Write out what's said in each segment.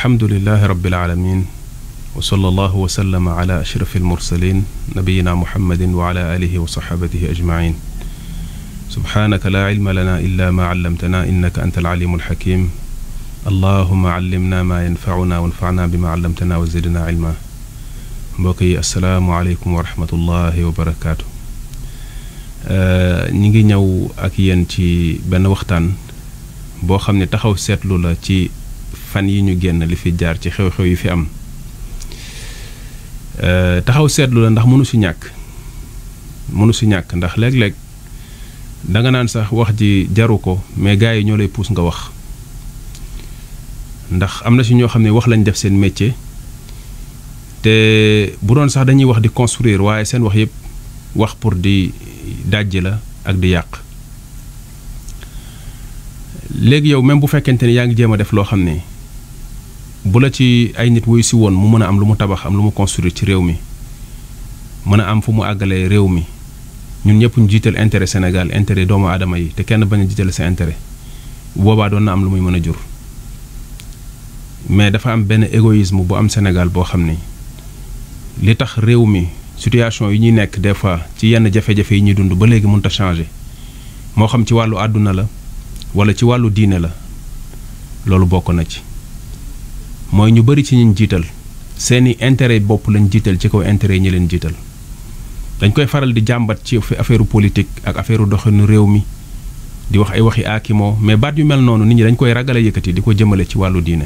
alhamdulillahi rabbil alamin wa sallallahu wa sallama ala ashrafil mursalin nabiyina muhammadin wa ala alihi wa sahabatihi ajmain subhanaka la ilma lana illa ma allamtana innaka anta alalimul hakim allahumma allimna ma yanfa'una wanfa'na bima allamtana wa zidna ilma. mbokk yi assalaamu aleykum wa rahmatullahi wa barakaatu. ñi ngi ñëw ak yéen ci benn waxtaan boo xam ne taxaw seetlu la ci fan yi ñu génn li fi jaar ci xew-xew yi fi am. taxaw seetlu la ndax mënu si ñàkk ndax léeg-léeg danga naan sax wax ji jaru ko mais gars yi ñoo lay puus nga wax ndax am na si ñoo xam ne wax lañ def seen métier te bu doon sax dañuy wax di construire waaye seen wax yëpp wax pour di dajji la ak di yàq. léegi yow même bu fekkente ni yaa ngi jéem a def loo xam ne bu la ci ay nit wuy si woon mu mën a am lu mu tabax am lu mu construire ci réew mi mën a am fu mu àggalee réew mi ñun ñëpp ñu jiital intérêt Sénégal intérêt doomu aadama yi te kenn bañ a jiital sa intérêt boobaa doon na am lu muy mën a jur. mais dafa am benn égoïsme bu am Sénégal boo xam ni li tax réew mi situation yi ñuy nekk des fois ci yenn jafe-jafe yi ñuy dund ba léegi mënut a changer moo xam ci wàllu àdduna la wala ci wàllu diine la loolu bokk na ci. mooy ñu bari ci ñiñ jiital seeni intérêt bopp lañ jiital ci kaw intérêt yi ñi leen jiital dañ koy faral di jàmbat ci affaire politique ak affaire doxinu réew mi di wax ay waxi aakimoo mais baat yu mel noonu nit ñi dañ koy ragale yëkkati di ko jëmale ci wàllu diine.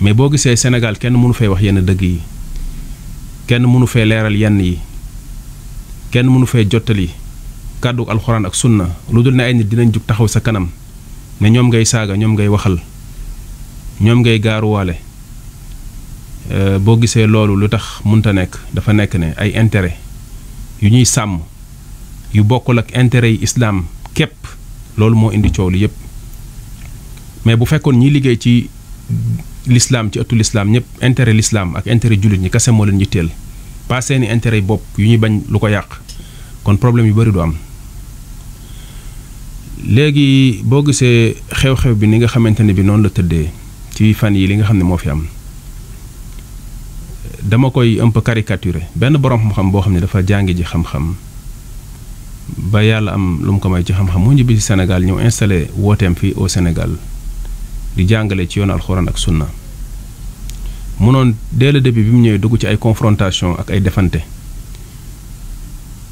mais boo gisee Sénégal kenn mënu fee wax yenn dëgg yi kenn mënu fee leeral yenn yi kenn mënu fee jottali kàddu alxuraan ak sunna lu dul ne ay nit dinañ jug taxaw sa kanam ne ñoom ngay saaga ñoom ngay waxal ñoom ngay gaaruwaale. boo gisee loolu lu tax munta nekk dafa nekk ne ay intérêt yu ñuy sàmm yu bokkul ak intérêt yi islaam képp loolu moo indi coow li yépp. mais bu fekkoon ñi liggéey ci l'islam ci ëttu l'islam ñëpp intérêt l'islam ak intérêt jullit ñi kase moo leen yitteel pas seeni intérêt bopp yu ñuy bañ lu ko yàq kon problème yu bari du am. léegi boo gisee xew-xew bi ni nga xamante ne bi noonu la tëddee ci fan yi li nga xam ne moo fi am dama koy un peu caricaturer benn borom xam-xam boo xam ne dafa jàngi ji xam-xam ba yàlla am lu mu ko may ci xam-xam mu ñibbi ci Sénégal ñëw installé wooteem fii au Sénégal di jàngale ci yoonu alxuraan ak sunna mu noon dès le début bi mu ñëwee dugg ci ay confrontation ak ay defante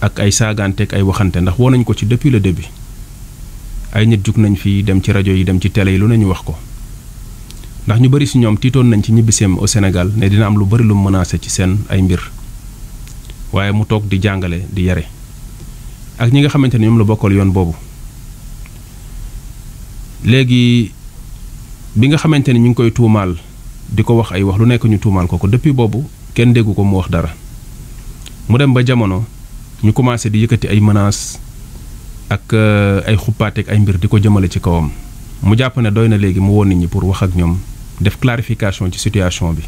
ak ay saagante ak ay waxante ndax woo nañ ko ci depuis le début ay nit jug nañ fi dem ci rajo yi dem ci télé yi lu nañu wax ko ndax ñu bari si ñoom tiitoon nañ ci ñibbiseem au Sénégal ne dina am lu bari lu menacé ci seen ay mbir waaye mu toog di jàngale di yare ak ñi nga xamante ne ñoom la bokkal yoon boobu. léegi bi nga xamante ni ñu ngi koy tuumaal di ko wax ay wax lu nekk ñu tuumaal ko depuis boobu kenn déggu ko mu wax dara mu dem ba jamono ñu commencé di yëkkati ay menaces ak ay xuppaateeg ay mbir di ko jëmale ci kawam mu jàpp ne doy na léegi mu woon nit ñi pour wax ak ñoom def clarification ci situation bi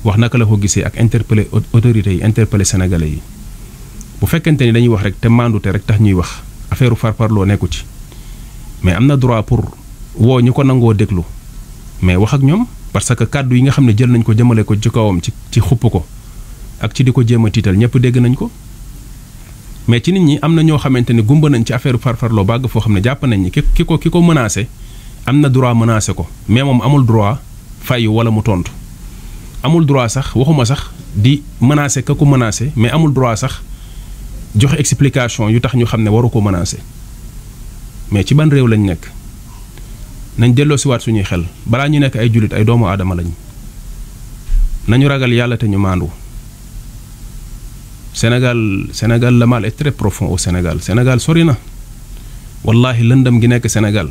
wax naka la ko gisee ak interpeller autorités yi interpeller sénégalais yi. bu fekkente ni dañuy wax rek te mandute rek tax ñuy wax affaire farparloo nekku ci mais am na droit pour woo ñu ko nangoo déglu mais wax ak ñoom parce que kàddu yi nga xam ne jël nañ ko jëmale ko ci kawam ci xupp ko ak ci di ko jéem a tiital ñëpp dégg nañ ko. mais ci nit ñi am na ñoo xamante ne gumba nañ ci affaire farfarloo bàgg foo xam ne jàpp nañ ni ki ko menacé am na droit menacé ko mais moom amul droit fayu wala mu tontu amul droit sax waxuma sax di menacé ka ko menacé mais amul droit sax joxe explication yu tax ñu xam ne waru ko menacé. mais ci ban réew lañ nekk nañ delloo si waat suñuy xel balaa ñu nekk ay jullit ay doomu aadama lañ nañu ragal yàlla te ñu maandu. Sénégal le mal est très profond au Sénégal sori na wallahi lëndëm gi nekk Sénégal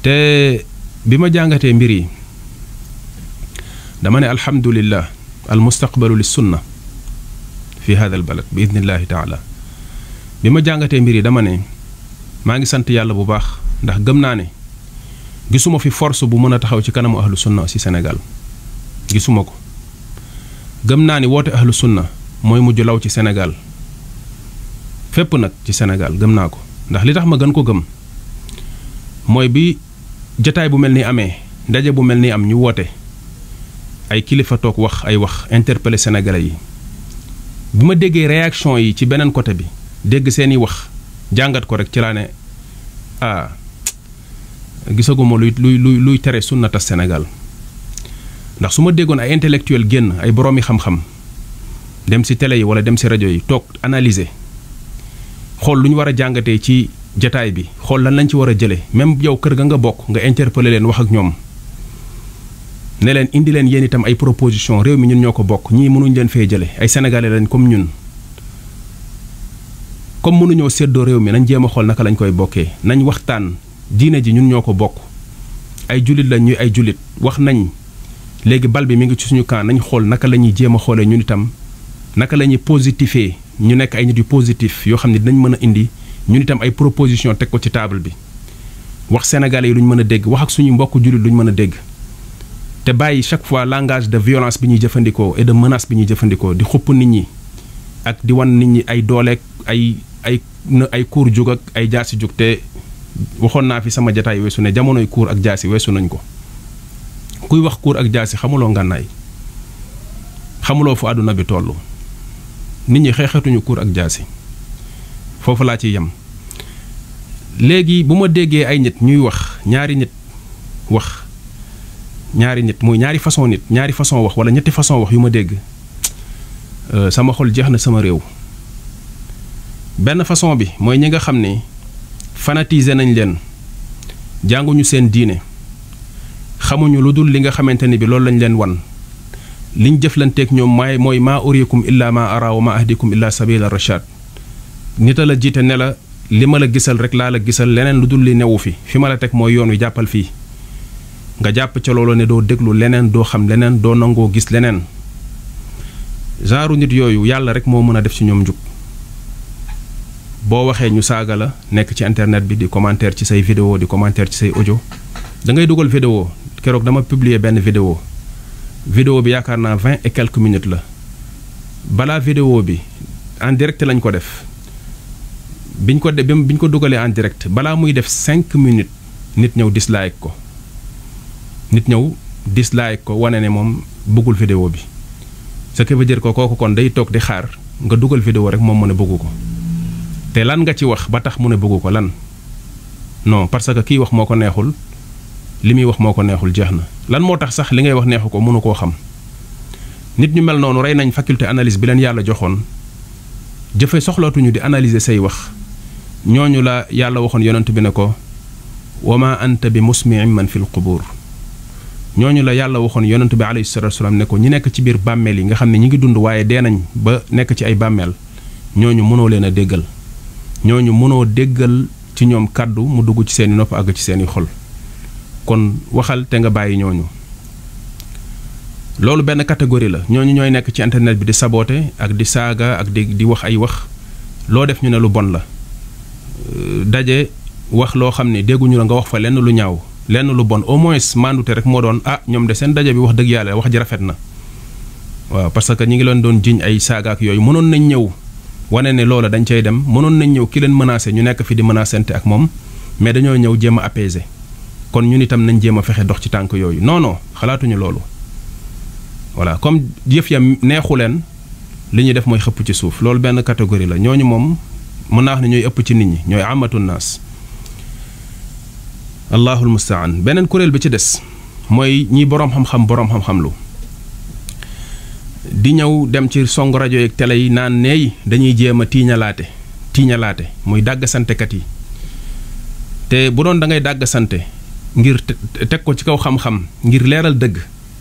te bi ma jàngatee mbir yi dama ne alhamdulillah al mustaqbalu lis sunna fi hada al balad bi idnillahi taala bi ma jàngatee mbir yi dama ne maa ngi sant yàlla bu baax ndax gëm naa ne gisuma fi force bu mën a taxaw ci kanamu ahlu sunna ci Sénégal gisuma ko gëm naa ni woote ahlu sunna mooy mujj law ci Sénégal fépp nag ci Sénégal gëm naa ko ndax li tax ma gën ko gëm mooy bi jataay bu mel ni amee ndaje bu mel ni am ñu woote ay kilifa toog wax ay wax interpeller sénégalais yi bi ma déggee réaction yi ci beneen côté bi dégg seeni wax jàngat ko rek ci laa ne gisaguma luy tere sunnata Sénégal ndax su ma déggoon ay intellectuel génn ay boroomi xam-xam dem ci télé yi wala dem ci rajo yi toog analyser xool lu ñu war a jàngatee ci jataay bi xool lan lañ ci war a jëlee même yow kër ga nga bokk nga interpeller leen wax ak ñoom ne leen indi leen yéen itam ay proposition réew mi ñun ñoo ko bokk ñii mënuñ leen fee jële ay sénégalais lañ comme ñun comme mënuñoo séddoo réew mi nañ jéem a xool naka lañ koy bokkee nañ waxtaan diine ji ñun ñoo ko bokk ay jullit lañ ñuy ay jullit wax nañ léegi bal bi mi ngi ci suñu camp nañ xool naka la ñuy jéem a xoolee ñun itam naka la ñuy positifee ñu nekk ay nit yu positif yoo xam ne dinañ mën a indi ñun itam ay proposition teg ko ci table bi wax sénégalais yi lu ñu mën a dégg wax ak suñu mbokk jullit lu ñu mën a dégg te bàyyi chaque fois langage de violence bi ñuy jëfandikoo et de menace bi ñuy jëfandikoo di xupp nit ñi ak di wan nit ñi ay dooleeg ay kuur jug ak ay jaasi jug te waxoon naa fi sama jataay weesu ne jamonoy kuur ak jaasi weesu nañ ko kuy wax kuur ak jaasi xamuloo ngànnaay xamuloo fu àdduna bi toll nit ñi xeexatuñu kuur ak jaasi foofu laa ci yem léegi bu ma déggee ay nit ñuy wax ñaari nit muy ñaari façon wax wala ñetti façon wax yu ma dégg sama xol jeex na sama réew benn façon bi mooy ñi nga xam ne fanatisé nañ leen jànguñu seen diine xamuñu lu dul li nga xamante ni bi loolu lañ leen wan liñ jëflanteeg ñoom mooy maa urikum illa ma ara wa ma ahdikum illa sabila rashad nita la jiite ne la li ma la gisal rek laa la gisal leneen lu dul li newu fi ma la teg mooy yoon wi jàppal fii nga jàpp ca loolu ne doo déglu leneen doo xam leneen doo nangoo gis leneen genre nit yooyu yàlla rek moo mën a def ci ñoom njub boo waxee ñu saaga la nekk ci internet bi di commentaire ci say vidéo di commentaire ci say audio da ngay dugal vidéo keroog dama publier benn vidéo bi yaakaar naa 20 et quelques minutes la balaa vidéo bi en direct lañ ko def biñ ko dugalee en direct balaa muy def 5 minutes nit ñëw dislike ko wane ne moom bëggul vidéo bi ce qui veut dire que kooku kon day toog di xaar nga dugal vidéo rek moom mu ne bëggu ko te lan nga ci wax ba tax mu ne bëggu ko lan non parce que kii wax moo ko neexul li muy wax moo ko neexul jeex na lan moo tax sax li ngay wax neexu ko mënu koo xam nit ñu mel noonu rey nañ faculté analyse bi leen yàlla joxoon jëfe soxlootuñu di analyser say wax ñooñu la yàlla waxoon yonent bi ne ko wa ma anta bi musmi'in man fil qubur ñooñu la yàlla waxoon yonent bi alayhi salatu wasalaam ne ko ñi nekk ci biir bàmmeel yi nga xam ne ñi ngi dund waaye dee nañ ba nekk ci ay bàmmeel ñooñu mënoo leen a déggal ñooñu mënoo déggal ci ñoom kàddu mu dugg ci seeni nopp àgg ci seeni xol kon waxal te nga bàyyi ñooñu loolu benn catégorie la ñooñu ñooy nekk ci internet bi di saboter ak di saaga ak di wax ay wax loo def ñu ne lu bon la daje wax loo xam ne dégguñu la nga wax fa lenn lu ñaaw lenn lu bon au moins mandute rek moo doon ñoom de seen daje bi wax dëgg yàlla wax ji rafet na waaw parce que ñi ngi leen doon jiñ ay saaga ak yooyu mënoon nañ ñëw wane ne loola dañ cay dem mënoon nañ ñëw ki leen menacé ñu nekk fi di menacente ak moom mais dañoo ñëw jéem a apaiser kon ñun itam nañ jéem a fexe dox ci tànk yooyu non xalaatuñu loolu voilà comme yëf ya neexu leen li ñuy def mooy xëpp ci suuf loolu benn catégorie la ñooñu moom mën naa wax ne ñooy ëpp ci nit ñi ñooy amatu naas allahul mustaan beneen kuréel bi ci des mooy ñi boroom xam-xam lu di ñëw dem ci song rajo yeeg télé yi naan neey dañuy jéem a tiiñalaate muy dàgg santekat yi te bu doon da ngay dàgg sante ngir teg ko ci kaw xam-xam ngir leeral dëgg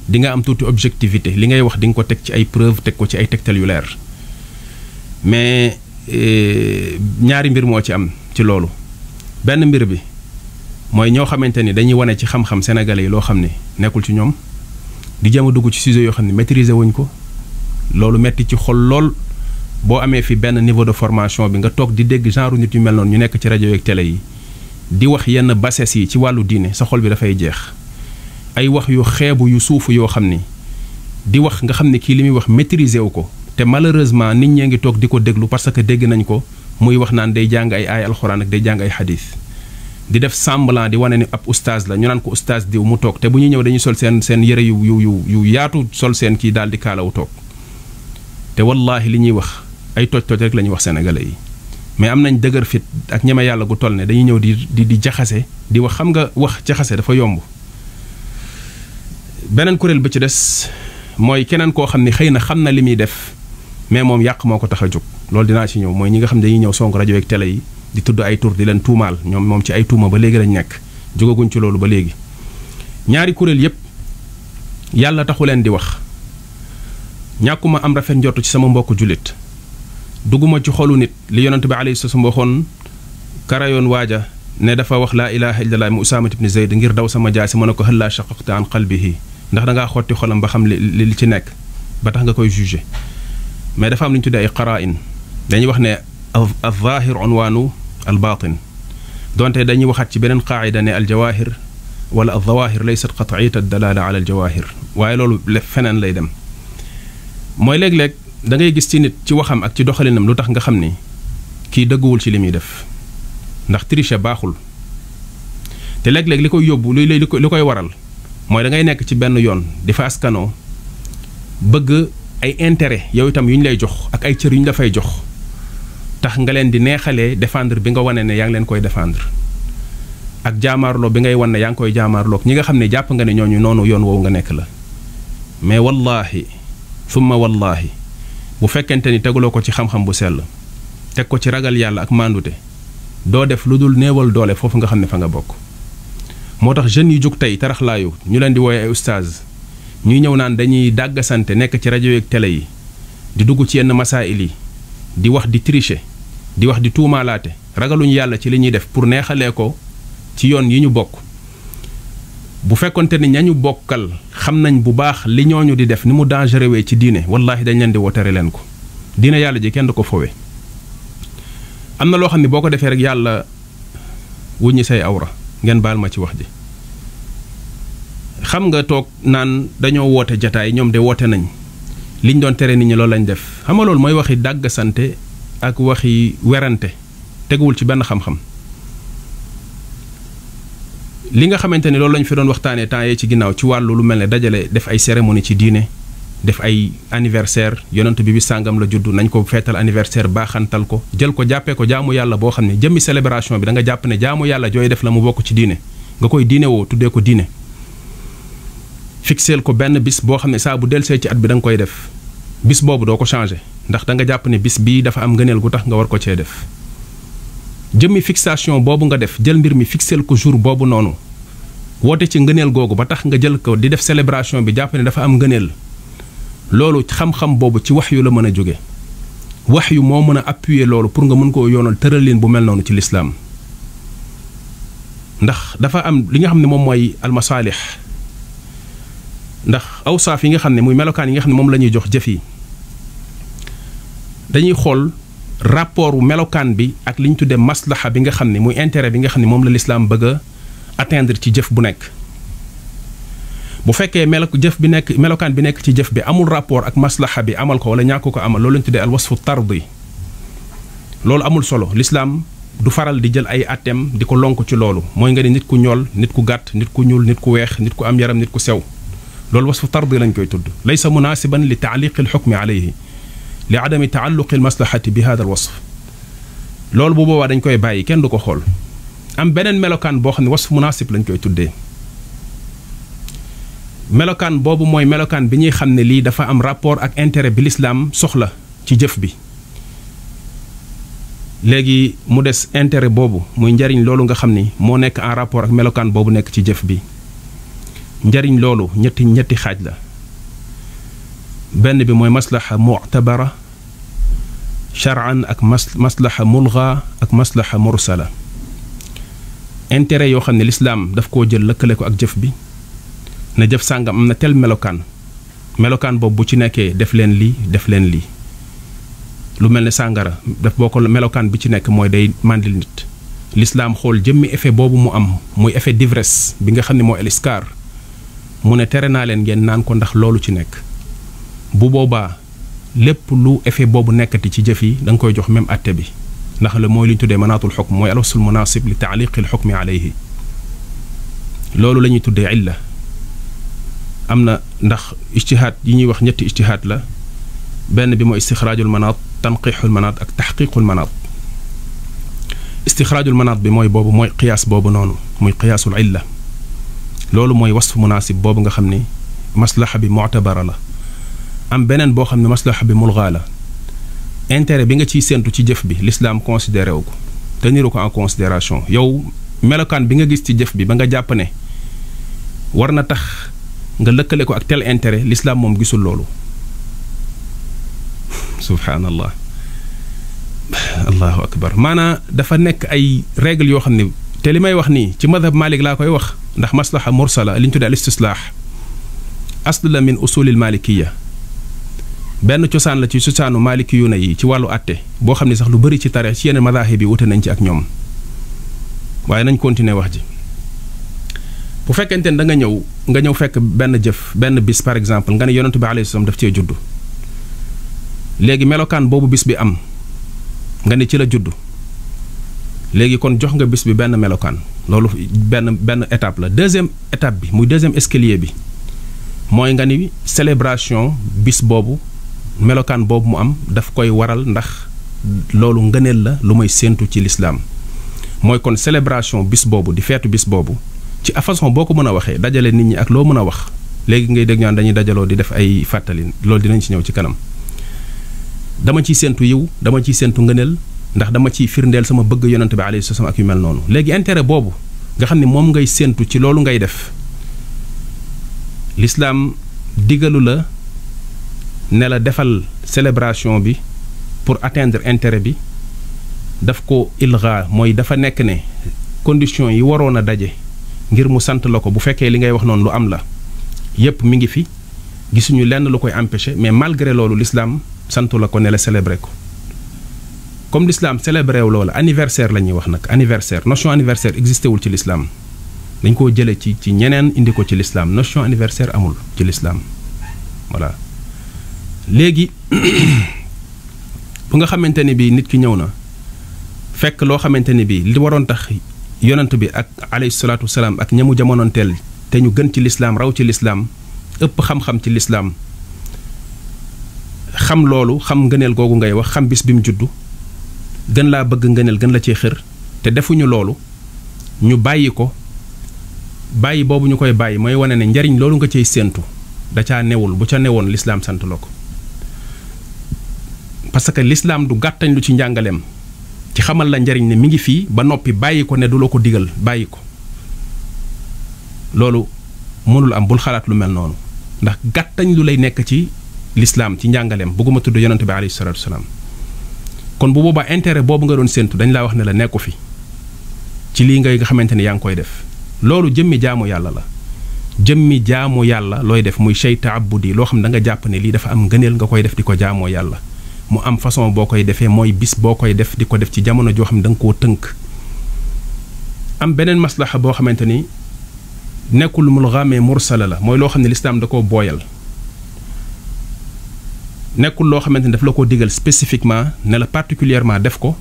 di nga am tuuti objectivité li ngay wax di nga ko teg ci ay preuve teg ko ci ay tegtal yu leer mais ñaari mbir moo ci am ci loolu benn mbir bi mooy ñoo xamante ni dañuy wane ci xam-xam sénégalais yi loo xam ne nekkul ci ñoom di jéem a dugg ci sujet yoo xam ne maîtriser wuñ ko loolu metti ci xol lool boo amee fi benn niveau de formation bi nga toog di dégg genre nit yu mel noonu ñu nekk ci rajo yeeg télé yi di wax yenn bassesse yi ci wàllu diine sa xol bi dafay jeex ay wax yu xeebu yu suufu yoo xam ni di wax nga xam ne kii li muy wax maîtriser wu ko te malheureusement nit ñee ngi toog di ko déglu parce que dégg nañ ko muy wax naan day jàng ay alxuraan ak day jàng ay xadis di def semblant di wane ni ab oustaz la ñu naan ko oustaz diw mu toog te bu ñuy ñëw dañuy sol seen yëre yu yaatu sol seen kii daal di kaalawu toog te wallaahi li ñuy wax ay toj-toj rek la ñuy wax sénégalais yi mais am nañ dëgër fit ak ñeme yàlla gu toll ne dañuy ñëw di jaxase di wax xam nga wax jaxase dafa yomb. beneen kuréel ba ci des mooy keneen koo xam ne xëy na xam na li muy def mais moom yàq moo ko tax a jóg loolu dinaa ci ñëw mooy ñi nga xam ne dañuy ñëw sonk rajo ak télé yi di tudd ay tur di leen tuumaal ñoom moom ci ay tuuma ba léegi lañ nekk jógaguñ ci loolu ba léegi. ñaari kuréel yépp yàlla taxu leen di wax ñàkkuma am rafet njortu ci sama mbokk jullit dugguma ci xolu nit li yonent bi alayhi salaam waxoon karayoon waaja ne dafa wax laa ilaha illallah mu Usaama ibn Zayd ngir daw sama jaasi ma ne ko hallaa shaqaqta an qalbihi ndax dangaa xotti xolam ba xam li ci nekk ba tax nga koy jugé mais dafa am lu ñu tuddee ay qaraa'in dañuy wax ne al-zaahir unwaanu al-baatin donte dañuy waxaat ci beneen qaayida ne al-jawaahir wala al-zawaahir laysat qat'iyyat ad-dalaala ala al-jawaahir waaye loolu feneen lay dem mooy léeg-léeg da ngay gis ci nit ci waxam ak ci doxalinam lu tax nga xam ni kii dëgguwul ci li muy def ndax tricher baaxul te léeg-léeg li koy yóbbu li koy waral mooy da ngay nekk ci benn yoon di fa askanoo bëgg ay intérêt yow itam yu ñu lay jox ak ay cër yu ñu la fay jox tax nga leen di neexalee défendre bi nga wane ne yaa ngi leen koy défendre ak jaamaarloo bi ngay wan ne yaa ngi koy jaamaarloo ñi nga xam ne jàpp nga ne ñooñu noonu yoon woowu nga nekk la mais wallaahi summa wallaahi bu fekkente ni teguloo ko ci xam-xam bu sell teg ko ci ragal yàlla ak mandute doo def lu dul néewal doole foofu nga xam ne fa nga bokk. moo tax jeunes yi jóg tey taraxlaayu ñu leen di wooye ay oustaz ñuy ñëw naan dañuy dàggasante nekk ci rajo yeeg télé yi di dugg ci yenn masaa'il yi di wax di tricher di wax di tuumaalaate ragaluñu yàlla ci li ñuy def pour neexalee ko ci yoon yi ñu bokk. bu fekkonte ni ñañu bokkal xam nañ bu baax li ñooñu di def ni mu dangereux ci diine wallaahi dañ leen di wotere leen ko diine yàlla ji kenn du ko fowe am na loo xam ne boo ko defee rek yàlla wuññi say awra ngeen baal ma ci wax ji xam nga toog naan dañoo woote jataay ñoom de woote nañ liñ doon tere nit ñi loolu lañ def xam nga loolu mooy waxi dàggasante ak waxi werante teguwul ci benn xam-xam li nga xamante ni loolu lañ fi doon waxtaanee temps yee ci ginnaaw ci wàllu lu mel ne dajale def ay cérémonie ci diine def ay anniversaire yonent bi sàngam la judd nañ ko feetal anniversaire baaxantal ko jël ko jàppee ko jaamu yàlla boo xam ne jëmmi célébration bi da nga jàpp ne jaamu yàlla jooy def la mu bokk ci diine nga koy diine woo tuddee ko diine fixeel ko benn bis boo xam ne saa bu delsee ci at bi da nga koy def bis boobu doo ko changé ndax da nga jàpp ne bis bii dafa am ngëneel gu tax nga war ko cee def jëmmi fixation boobu nga def jël mbir mi fixeel ko jour boobu noonu woote ci ngëneel googu ba tax nga jël ko di def célébration bi jàpp ne dafa am ngëneel loolu xam-xam boobu ci wax yu la mën a jóge wax yu moo mën a appuyer loolu pour nga mën koo yoonal tëralin bu mel noonu ci lislaam ndax dafa am li nga xam ne moom mooy almasaalix ndax awsaaf yi nga xam ne muy melokaan yi nga xam ne moom la ñuy jox jëf yi dañuy xool rapport wu melokaan bi ak li ñu tuddee maslaxa bi nga xam ne muy intérêt bi nga xam ne moom la lislaam bëgg a atteindre ci jëf bu nekk bu fekkee melokaan bi nekk ci jëf bi amul rapport ak maslaxa bi amal ko wala ñàkk ko amal loolu lañu tuddee al wasfu tardi loolu amul solo lislaam du faral di jël ay atteem di ko lonk ci loolu mooy nga ni nit ku ñool nit ku gàtt nit ku ñuul nit ku weex nit ku am yaram nit ku sew loolu wasfu tardi lañ koy tudd laysa munaasiban li taaliqi alxukmi alayhi li adami taalluqi almaslahati bi hada al wasf loolu bu boobaa dañ koy bàyyi kenn du ko xool am beneen melokaan boo xam ne wasfu munaasib lañ koy tuddee melokaan boobu mooy melokaan bi ñuy xam ne lii dafa am rapport ak intérêt bi lislaam soxla ci jëf bi léegi mu des intérêt boobu muy njariñ loolu nga xam ni moo nekk en rapport ak melokaan boobu nekk ci jëf bi njariñ loolu ñetti xaaj la benn bi mooy maslaxa mu'tabara shar'an ak maslaxa mulgha ak maslaxa mursala intérêt yoo xam ne lislaam daf koo jël lëkkale ko ak jëf bi na jëf sàngam am na tel melokaan boobu bu ci nekkee def leen lii lu mel ne sàngara daf boo ko melokaan bi ci nekk mooy day màndil nit lislaam xool jëmmi effet boobu mu am muy effet d'ivresse bi nga xam ne mooy al-iskaar mu ne tere naa leen ngeen naan ko ndax loolu ci nekk bu boobaa lépp lu effet boobu nekkati ci jëf yi da nga koy jox même atte bi ndax la mooy li ñu tuddee manaatul xukm mooy alwasful munaasib li taaliqi alxukmi alayhi loolu la ñuy tuddee illa am na ndax ijtihaad yi ñuy wax ñetti ijtihaad la benn bi mooy istixraajul manaat tanqiixul manaat ak taxqiiqul manaat istixraajul manaat bi mooy boobu mooy qiyaas boobu noonu muy qiyaasul illa loolu mooy wasf munaasib boobu nga xam ni maslaxa bi mu'tabara la am beneen boo xam ne maslaxa bi mulgaa la intérêt bi nga ciy séentu ci jëf bi l'islam considéré wu ko teniru ko en considération yow melokaan bi nga gis ci jëf bi ba nga jàpp ne war na tax nga lëkkale ko ak tel intérêt l'islam moom gisul loolu subhaanallah allahu akbar maanaa dafa nekk ay règle yoo xam ne te li may wax nii ci madhab Malik laa koy wax ndax maslaxa mursala li ñu tuddee al istislaax asl la min usulil malikiya benn cosaan la ci cosaanu maalikiyuuna yi ci wàllu àtte boo xam ne sax lu bëri ci tare ci yeneen madahib yi wute nañ ci ak ñoom waaye nañ continuer wax ji bu fekkente ne da nga ñëw fekk benn jëf benn bis par exemple nga ne yonent bi alayhi salaam daf cee juddu léegi melokaan boobu bis bi am nga ne ci la juddu léegi kon jox nga bis bi benn melokaan loolu benn étape la deuxième étape bi muy deuxième escalier bi mooy nga ni célébration bis boobu melokaan boobu mu am daf koy waral ndax loolu ngëneel la lu may séentu ci lislaam mooy kon célébration bis boobu di feetu bis boobu ci façon boo ko mën a waxee dajale nit ñi ak loo mën a wax léegi ngay dégg ñaan dañuy dajaloo di def ay fàttali loolu dinañ ci ñëw ci kanam dama ciy séentu yiw dama ciy séentu ngëneel ndax dama ciy firndeel sama bëgg yonent bi alayhi salaam ak yu mel noonu léegi intérêt boobu nga xam ne moom ngay séentu ci loolu ngay def l'islam digalu la ne la defal célébration bi pour atteindre intérêt bi daf ko ilga mooy dafa nekk ne conditions yi waroon a daje ngir mu sant la ko bu fekkee li ngay wax noonu lu am la yépp mi ngi fi gisuñu lenn lu koy empêcher mais malgré loolu l'islam santu la ko ne la célébrer ko comme l'islam célébré wu loola anniversaire la ñuy wax nag anniversaire notion anniversaire existé wul ci l'islam dañ koo jële ci ñeneen indi ko ci l'islam notion anniversaire amul ci l'islam voilà léegi bu nga xamante ni bi nit ki ñëw na fekk loo xamante ni bi li waroon tax yonent bi ak alayhi salaatu wasalaam ak ñamu jamonoonteel te ñu gën ci l'islam raw ci l'islam ëpp xam-xam ci l'islam xam loolu xam ngëneel googu ngay wax xam bis bi mu juddu gën laa bëgg ngëneel gën la cee xër te defuñu loolu ñu bàyyi ko bàyyi boobu ñu koy bàyyi mooy wane ne njariñ loolu nga cay séentu da caa newul bu ca newoon l'islam sant la ko parce que l'islam du gàttañ lu ci njàngaleem ci xamal la njariñ ne mi ngi fii ba noppi bàyyi ko ne du la ko digal bàyyi ko loolu mënul am bul xalaat lu mel noonu ndax gàttañ lu lay nekk ci l'islam ci njàngaleem bëgguma tudd yonent bi alayhi salaatu wasalaam kon bu boobaa intérêt boobu nga doon séentu dañ laa wax ne la nekku fi ci lii nga xamante ne yaa ngi koy def loolu jëmmi jaamu yàlla la jëmmi jaamu yàlla looy def muy shay ta'abbudi loo xam ne da nga jàpp ne lii dafa am ngëneel nga koy def di ko jaamoo yàlla mu am façon boo koy defee mooy bis boo koy def di ko def ci jamono joo xam ne da nga koo tënk am beneen maslaxa boo xamante ni nekkul mulghamee mursala la mooy loo xam ne l'islam da koo booyal nekkul loo xamante ni daf la ko digal spécifiquement ne la particulièrement def ko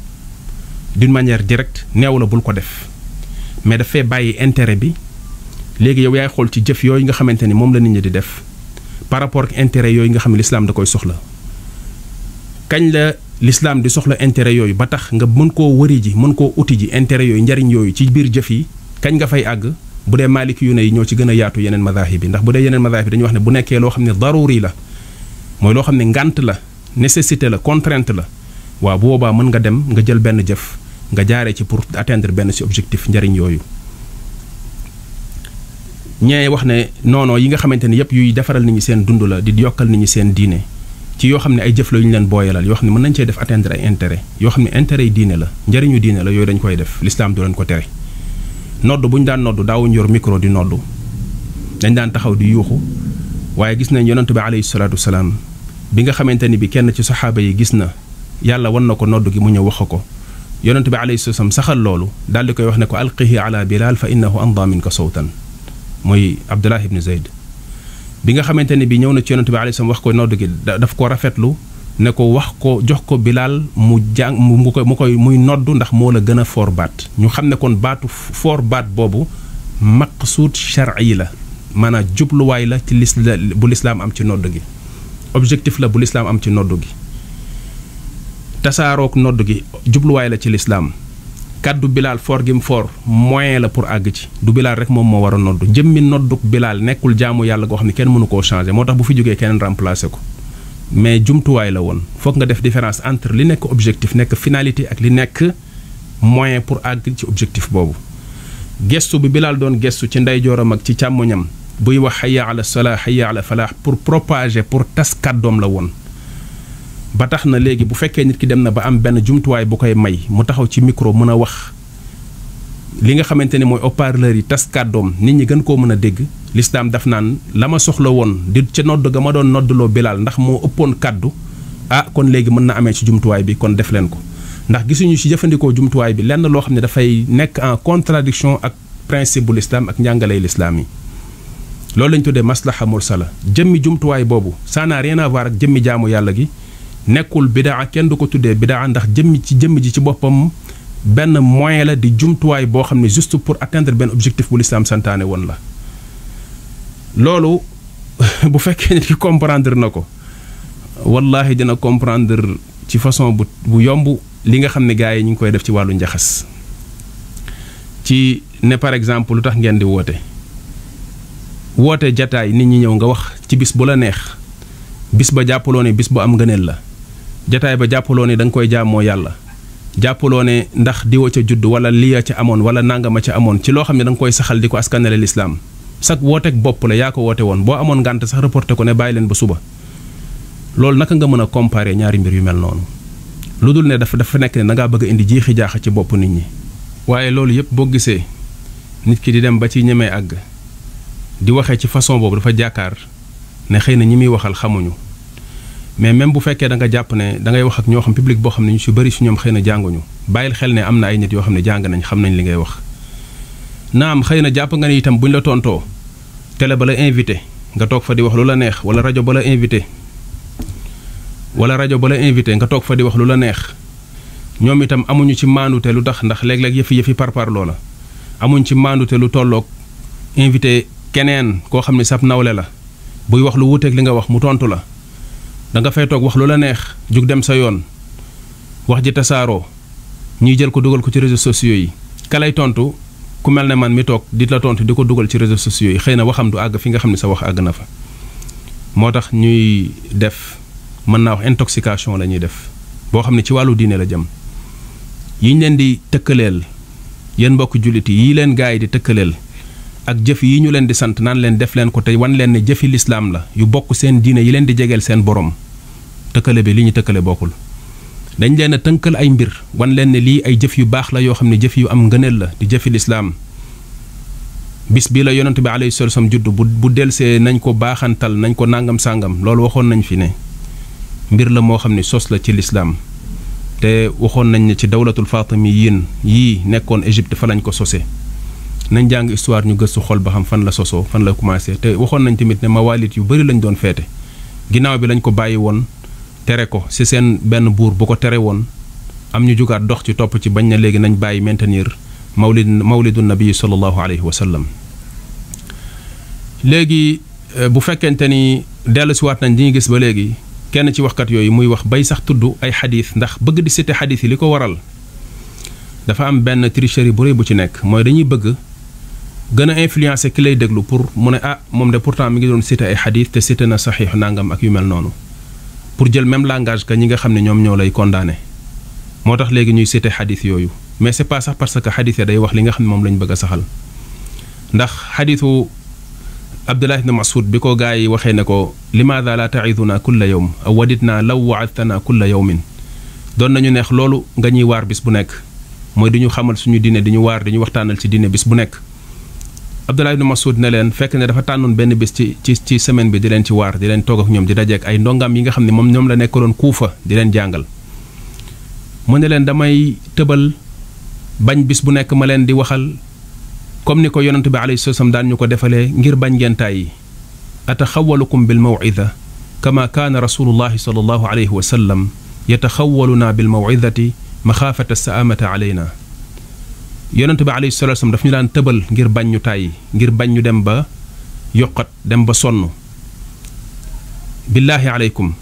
d'une manière directe neew la bul ko def mais dafay bàyyi intérêt bi léegi yow yaay xool ci jëf yooyu nga xamante ni moom la nit ñi di def par rapport ak intérêt yooyu nga xam ne l'islam da koy soxla kañ la l'islam di soxla intérêt yooyu ba tax nga mën koo wëri ji mën koo uti ji intérêt yooyu njariñ yooyu ci biir jëf yi kañ nga fay àgg bu dee maliki yu ne yi ñoo ci gën a yaatu yeneen madahib yi ndax bu dee yeneen madahib yi dañuy wax ne bu nekkee loo xam ne daruri la mooy loo xam ne ngànt la nécessité la contrainte la waaw bu boobaa mën nga dem nga jël benn jëf nga jaaree ci pour atteindre benn ci objectif njariñ yooyu ñee wax ne noono yi nga xamante ne yépp yuy defaral nit ñi seen dund la di yokkal nit ñi seen diine ci yoo xam ne ay jëf la yu ñu leen booyalal yoo xam ne mën nañ cee def atteindre ay intérêt yoo xam ne intérêt yi diine la njariñu diine la yooyu dañ koy def l'islam du leen ko tere nodd bu ñu daan nodd daawuñu yor micro di nodd dañ daan taxaw di yuuxu waaye gis nañ yonent bi alayhi salaatu wasalaam bi nga xamante ni bi kenn ci saxaaba yi gis na yàlla wan na ko nodd gi mu ñëw wax ko yonent bi alayhi salaatu wasalaam saxal loolu daal di koy wax ne ko alqihi ala bilal fa innahu anda minka sawtan mooy Abdullah ibn Zayd bi nga xamante ne bi ñëw na ci yonent bi alayhi salaam wax ko nodd gi daf ko rafetlu ne ko wax ko jox ko Bilaal mu jàng muy noddu ndax moo la gën a foor baat ñu xam ne kon baatu foor baat boobu maqsuud shar'i la maanaam jubluwaay la ci bu lislaam am ci nodd gi objectif la bu lislaam am ci nodd gi tasaarook nodd gi jubluwaay la ci lislaam kàddu Bilaal foor gi mu foor moyen la pour àgg ci du Bilaal rek moom moo war a nodd jëmmi nodduk Bilaal nekkul jaamu yàlla goo xam ne kenn mënu koo changer moo tax bu fi jógee keneen remplacer ko mais jumtuwaay la woon foog nga def différence entre li nekk objectif nekk finalité ak li nekk moyen pour àgg ci objectif boobu gestu bi Bilaal doon gestu ci ndeyjooram ak ci càmmoñam buy wax hayya ala salaa hayya ala falaax pour propager pour tas kàddoom la woon ba tax na léegi bu fekkee nit ki dem na ba am benn jumtuwaay bu koy may mu taxaw ci micro mën a wax li nga xamante ne mooy haut-parleur yi tas kàddoom nit ñi gën koo mën a dégg lislaam daf naan la ma soxla woon di ca nodd ga ma doon noddloo Bilaal ndax moo ëppoon kàddu kon léegi mën na amee ci jumtuwaay bi kon def leen ko ndax gisuñu ci jëfandikoo jumtuwaay bi lenn loo xam ne dafay nekk en contradiction ak principe bu lislaam ak njàngaley lislaam yi loolu lañ tuddee maslaha mursala jëmmi jumtuwaay boobu ça n'a rien à voir ak jëmmi jaamu yàlla gi nekkul bidaa kenn du ko tuddee bidaa ndax jëmmi ji ci boppam benn moyen la di jumtuwaay boo xam ne juste pour atteindre benn objectif bu lislaam santaane woon la loolu bu fekkee nit ki comprendre na ko wallahi dina comprendre ci façon bu yomb li nga xam ne gars yi ñu ngi koy def ci wàllu njaxas ci ne par exemple lu tax ngeen di woote jataay nit ñi ñëw nga wax ci bis bu la neex bis ba jàppaloo ne bis bu am ngëneel la jataay ba jàppaloo ne da nga koy jaamoo yàlla jàppaloo ne ndax diwa ca judd wala liya ca amoon wala nangama ca amoon ci loo xam ne da nga koy saxal di ko askanale lislaam sax wooteeg bopp la yaa ko woote woon boo amoon ngànt sax reporté ko ne bàyyi leen ba suba loolu naka nga mën a comparer ñaari mbir yu mel noonu lu dul ne dafa nekk ne da ngaa bëgg a indi jiixi jaaxa ci bopp nit ñi waaye loolu yëpp boo gisee nit ki di dem ba ci ñemee àgg di waxee ci façon boobu dafa jàkkaar ne xëy na ñi muy waxal xamuñu mais même bu fekkee da nga jàpp ne da ngay wax ak ñoo xam public boo xam ne ñu ci bëri su ñoom xëy na jànguñu bàyyil xel ne am na ay nit yoo xam ne jàng nañ xam nañ li ngay wax naam xëy na jàpp nga ne itam buñ la tontoo télé ba la invité nga toog fa di wax lu la neex wala rajo ba la invité nga toog fa di wax lu la neex ñoom itam amuñu ci maandute lu tax ndax léeg-léeg yëfi par loola amuñ ci maandute lu tolloog invité keneen koo xam ne sab nawle la buy wax lu wuuteeg li nga wax mu tontu la da nga fay toog wax lu la neex jug dem sa yoon wax ji tasaaroo ñuy jël ko dugal ko ci réseaux sociaux yi ka lay tontu ku mel ne man mi toog di la tontu di ko dugal ci réseaux sociaux yi xëy na waxam du àgg fi nga xam ne sa wax àgg na fa moo tax ñuy def mën naa wax intoxication la ñuy def boo xam ne ci wàllu diine la jëm yi ñu leen di tëkkaleel yéen mbokk jullit yi leen gaa yi di tëkkaleel ak jëf yi ñu leen di sant naan leen def leen ko tey wan leen ne jëfi lislaam la yu bokk seen diine yi leen di jegeel seen borom tëkkale bi li ñu tëkkale bokkul dañ leen a tënkal ay mbir wan leen ne lii ay jëf yu baax la yoo xam ne jëf yu am ngëneel la di jëfi lislaam bis bii la yonent bi alayhi salaatu wasallam judd bu delsee nañ ko baaxantal nañ ko nangam sàngam loolu waxoon nañ fi ne mbir la moo xam ne sos la ci lislaam te waxoon nañ ne ci dawlatul fatimiyin yii nekkoon Égypte fa lañ ko sose nañ jàng histoire ñu gëstu xool ba xam fan la sosoo fan la commencé te waxoon nañ tamit ne mawaalit yu bari lañ doon feete ginnaaw bi lañ ko bàyyi woon tere ko ci seen benn buur bu ko tere woon am ñu jugaat dox ci topp ci bañ na léegi nañ bàyyi maintenir mawlidu nabi sallallahu alayhi wa sallam léegi bu fekkente ni dellu si waat nañ di ñu gis ba léegi kenn ci waxkat yooyu muy wax bay sax tudd ay xadiis ndax bëgg di citer xadiis yi li ko waral dafa am benn tricherie bu rëy bu ci nekk mooy dañuy bëgg gën a influencer ki lay déglu pour mu ne moom de pourtant mi ngi doon citer ay xadiis te citer na saxiix nangam ak yu mel noonu pour jël même langage que ñi nga xam ne ñoom ñoo lay condamné moo tax léegi ñuy citer xadiis yooyu mais c'est pas sax parce que xadiis day wax li nga xam ne moom lañ bëgg a saxal ndax xadiisu Abdullah ibn Mas'ud bi ko gaa yi waxee ne ko limaada la ta'iduna kulla yawm aw waditna law wa'adtana kulla yawmin doon nañu neex loolu nga ñuy waar bis bu nekk mooy di ñu xamal suñu diine di ñu waar di ñu waxtaanal ci diine bis bu nekk Abdullah ibn Mas'ud ne leen fekk ne dafa tànnoon benn bis ci semaine bi di leen ci waar di leen toog ak ñoom di dajeek ay ndongam yi nga xam ne moom ñoom la nekkaloon Kuufa di leen jàngal mu ne leen damay tëbal bañ bis bu nekk ma leen di waxal comme ni ko yonent bi alayhi salaam daan ñu ko defalee ngir bañ ngeen tàyyi ataxawalukum bil maw'ida kama kaana rasulullahi sallallahu alayhi wa sallam yataxawaluna bil mawidati maxaafata saamata alayna yonent bi alayhi salatu wasallam daf ñu daan tëbal ngir bañ ñu tàyyi ngir bañ ñu dem ba yokkat dem ba sonn billaahi aleykum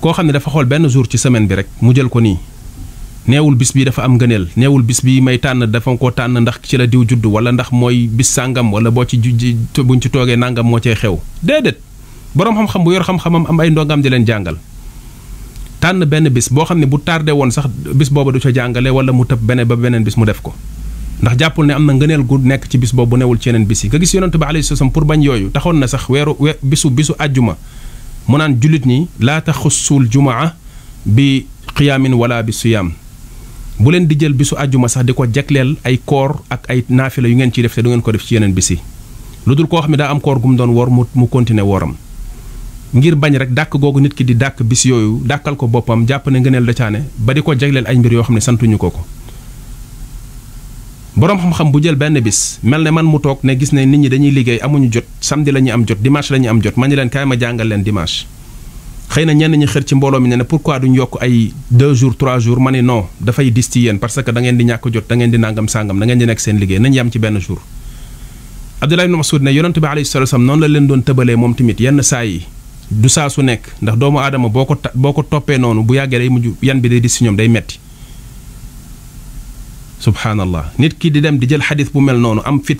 koo xam ne dafa xool benn jour ci semaine bi rek mu jël ko nii neewul bis bi dafa am ngëneel neewul bis bi may tànn dafa ko tànn ndax ci la diw judd wala ndax mooy bis sàngam wala boo ci buñ ci toogee nangam moo cee xew déedéet boroom xam-xam bu yor xam-xamam am ay ndongam di leen jàngal tànn benn bis boo xam ne bu tardé woon sax bis booba du ca jàngale wala mu tëb beneen bis mu def ko ndax jàppul ne am na ngëneel gu nekk ci bis boobu bu newul ci yeneen bis yi nga gis yonent bi alayhi salaam pour bañ yooyu taxoon na sax bisu àjjuma mu naan jullit ñi laa taxussul jumaa bi qiyaamin wala bi siyaam bu leen di jël bisu àjjuma sax di ko jagleel ay koor ak ay naafila yu ngeen ciy def te du ngeen ko def ci yeneen bis yi lu dul koo xam ne daa am koor gu mu doon woor mu continuer wooram ngir bañ rek dàkk googu nit ki di dàkk bis yooyu dàkkal ko boppam jàpp ne ngëneel da caane ba di ko jagleel ay mbir yoo xam ne santuñu ko boroom xam-xam bu jël benn bis mel ne man mu toog ne gis ne nit ñi dañuy liggéey amuñu jot samedi la ñuy am jot dimanche la ñuy am jot man ñu leen kaay ma jàngal leen dimanche xëy na ñenn ñi xër ci mbooloo mi ne pourquoi duñ yokk ay 2 jours 3 jours ma ne non dafay dis ci yéen parce que da ngeen di ñàkk jot da ngeen di nangam sàngam da ngeen di nekk seen liggéey nañ yam ci benn jour Abdullah ibn Mas'ud ne yonent bi alayhi salaatu wa salaam noonu la leen doon tëbalee moom tamit yenn saa yi du saa su nekk ndax doomu aadama boo ko toppee noonu bu yàggee day mujj yan bi day dis ci ñoom day metti subhaanallah nit ki di dem di jël xadis bu mel noonu am fit